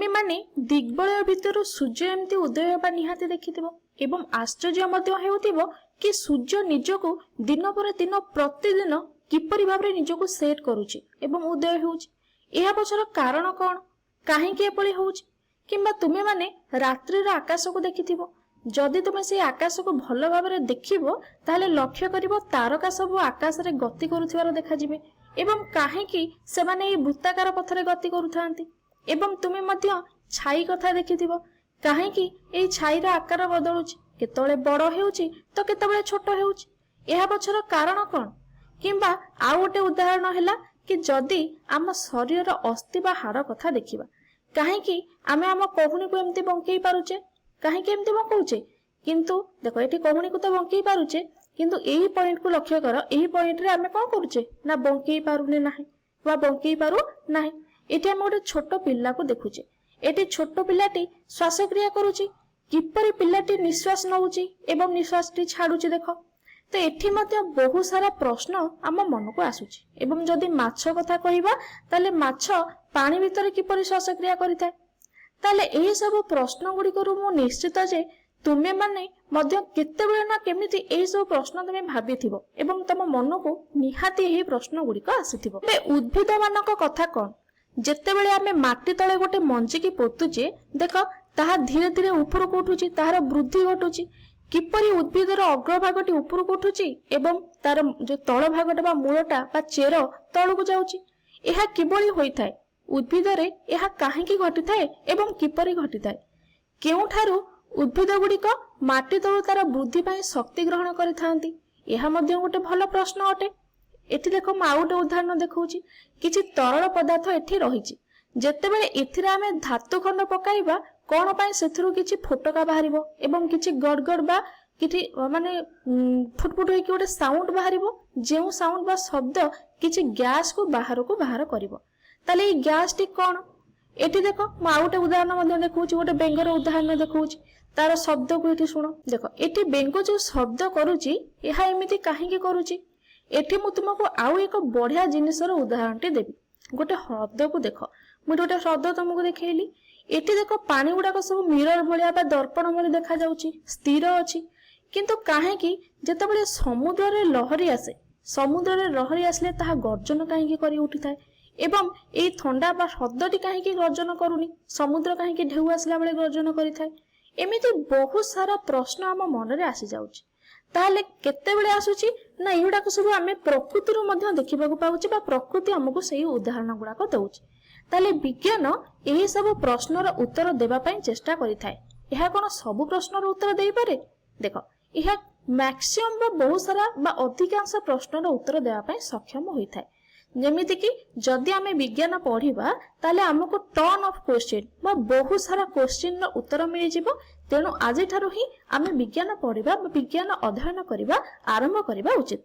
तुमे माने दिग्बलय भितर सूर्य एमती उदय होगा निहाती देखिथिबो एवं आश्चर्य मध्य हेउथिबो कि सूर्य निजको दिन पर दिन प्रतिदिन किपरि भाबरे निजको सेट करूची एवं उदय होउची। एहा पछर कारण कोन, काहेकि एपरि होउची? किंबा तुमे माने रात्रिर आकाश को देखिथिबो, जदि तुमे से आकाश को भल भाबरे देखिबो ताले लक्ष्य करिवो तारका सब आकाश रे गति करूथिबार देखा जिवे एवं काहेकि से माने ए वृत्ताकार पथरे गति करूथांती। एवं तुमे मध्य छाई कथा देखिथिबो, काहेकि ए छाईर आकार बदलुची, केतबेले बड़ हेउची तो केतबेले छोट हेउची। एहा पछर कारण कोन? किंबा आ गोटे उदाहरण हैला कि जदि आम शरीर अस्थि बा हाड़ कथा देखिबा, काहेकि आमे आम कहुनी को एमती बंकेई पारुचे, काहेकि एमती बंकौचे? किंतु देखो एठी कहुनी को तो बंकेई पारुचे, किंतु एही पॉइंट को लक्ष्य कर, एही पॉइंट रे आमे कोन करूचे ना बंकेई पारुने नाही बा बंकेई पारु नाही। एठी आमे गोटे छोट पिल्ला को देखुचे, एठी छोट पिल्लाटी श्वासक्रिया करूची, किपरि पिल्लाटी निश्वास नउची एवं निश्वासटी छाडुची देखो। तो एठी मध्य बहु सारा प्रश्न आम मन को आसुची। एवं जदि माछ कथा कहिबा ताले माछ पानी भितर किपरि श्वासक्रिया करिथाय, ताले एही सब प्रश्न गुडी करू मु निश्चित जे तुमे माने मध्य केतेबेले ना केमिति एही सब प्रश्न तुमे भाबिथिबो एवं तम मन को निहाती एही प्रश्न गुडी को आसीथिबो। बे उद्भिद मानक कथा कोन? जेतेबेले आमे माटी तळे गोटे मंजी की पोतुचे देख ताहा धीरे धीरे ऊपर को उठुची, ताहार वृद्धि घटुची, किपरि उद्भिदर अग्रभागटी ऊपर को उठुची एवं तार जो तळ भागटा बा मूलटा बा चेर तळକୁ जाउची। एहा किबळी होइथाय? उद्भिदरे एहा काहेकि घटिथाय एवं किपरि घटिथाय? केउठारु उद्भिद गुडिक माटी तळु तार वृद्धि पई शक्ति ग्रहण करिथांती? एहा मध्ये गोटे भल प्रश्न अटे। एठी देखो म आउ गोटे उदाहरण देखौची। किछि तरल पदार्थ एठी रहिची, जेतेबेले एथिरा आमे धातु खंड पकाइबा कोन पई सेथुरु किछि फोटका बाहरिबो एवं किछि गडगड बा किछि माने फुटफुट होई कि गोटे साउंड बाहरिबो, जेउ साउंड बा शब्द किछि गैस को बाहर करिवो। ताले ई गैस टी कोन? एठी देखो म आउ गोटे उदाहरण मध्ये देखौची, गोटे बेंगर उदाहरण देखौची। तार शब्द को एठी सुनो, देखो एठी बेंग जो शब्द करूची एहा एमिति काहेकि करूची? एठी मु तुमको आउ एक बढ़िया जिनिसर उदाहरण टी देबी। गोटे हृद को देखो, मु गोटे शब्द तुमको देखैली। एठी देखो पानी गुडाक सब मिरर भलिया बा दर्पण भली देखा जाउची, स्थिर अछि। किंतु काहेकि जेतेबेले समुद्र रे लहरी आसे, समुद्र रे लहरी आसले ताहा गर्जन काहेकि करी उठिथाय एवं एई ठंडा बा शब्दटी काहेकि गर्जन करूनी, समुद्र काहेकि ढेउ आसला बेले गर्जन करिथाय? एमिति बहुत सारा प्रश्न आम मन रे आसी जाउची। ताले केतेबेले आसुची ना एहुडाक सब आमे प्रकृति रु मध्ये देखिबाकू पाउची बा प्रकृति हमकु सेही उदाहरण गुडाक दउची। ताले विज्ञान एही सब प्रश्नर उत्तर देबा पई चेष्टा करिथाय। एहा कोन सब प्रश्नर उत्तर देई पारे? देखो एहा मैक्सिमम बा बहुत सारा बा अधिकांश प्रश्नर उत्तर देबा पई सक्षम होइथाय। जेमिति कि जदि आमे विज्ञान पढ़िबा ताले हमको टन ऑफ क्वेश्चन बा बहुत सारा क्वेश्चन र उत्तर मिलि जिवो। तेणु आज ठारू ही आमे विज्ञान पढ़िबा बा विज्ञान अध्ययन करिबा आरंभ करिबा उचित।